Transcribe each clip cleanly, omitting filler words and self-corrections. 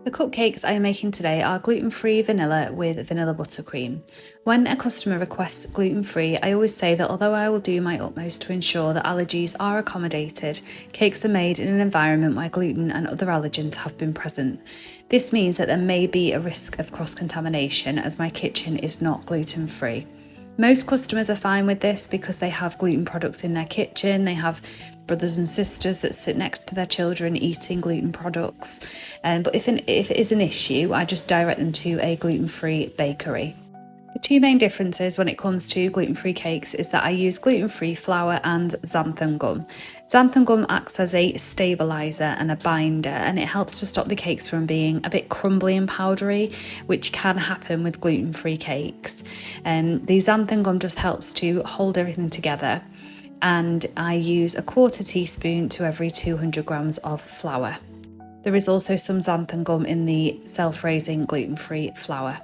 The cupcakes I am making today are gluten-free vanilla with vanilla buttercream. When a customer requests gluten-free, I always say that although I will do my utmost to ensure that allergies are accommodated, cakes are made in an environment where gluten and other allergens have been present. This means that there may be a risk of cross-contamination as my kitchen is not gluten-free. Most customers are fine with this because they have gluten products in their kitchen, they have brothers and sisters that sit next to their children eating gluten products. But if it is an issue, I just direct them to a gluten-free bakery. The two main differences when it comes to gluten-free cakes is that I use gluten-free flour and xanthan gum. Xanthan gum acts as a stabiliser and a binder, and it helps to stop the cakes from being a bit crumbly and powdery, which can happen with gluten-free cakes. The xanthan gum just helps to hold everything together, and I use a 1/4 teaspoon to every 200 grams of flour. There is also some xanthan gum in the self-raising gluten-free flour.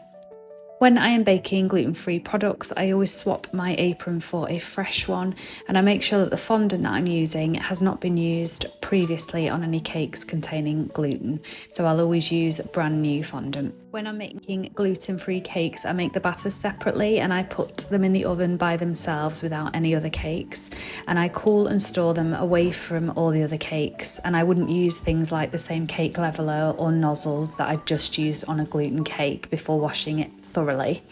When I am baking gluten-free products, I always swap my apron for a fresh one, and I make sure that the fondant that I'm using has not been used previously on any cakes containing gluten, so I'll always use brand new fondant. When I'm making gluten-free cakes, I make the batters separately and I put them in the oven by themselves without any other cakes, and I cool and store them away from all the other cakes, and I wouldn't use things like the same cake leveler or nozzles that I've just used on a gluten cake before washing it thoroughly.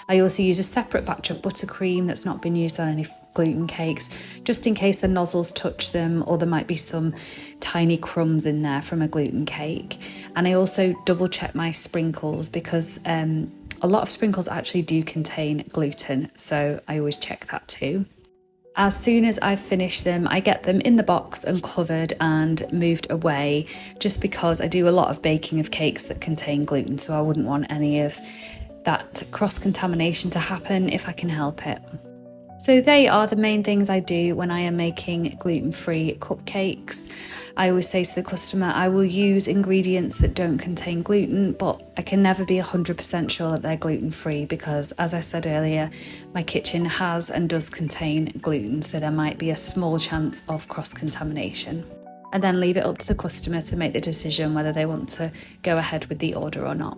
I also use a separate batch of buttercream that's not been used on any gluten cakes, just in case the nozzles touch them or there might be some tiny crumbs in there from a gluten cake. And I also double check my sprinkles because a lot of sprinkles actually do contain gluten, so I always check that too. As soon as I've finished them, I get them in the box and covered and moved away, just because I do a lot of baking of cakes that contain gluten, so I wouldn't want any of that cross-contamination to happen if I can help it. So they are the main things I do when I am making gluten-free cupcakes. I always say to the customer, I will use ingredients that don't contain gluten, but I can never be 100% sure that they're gluten-free because, as I said earlier, my kitchen has and does contain gluten, so there might be a small chance of cross-contamination. And then leave it up to the customer to make the decision whether they want to go ahead with the order or not.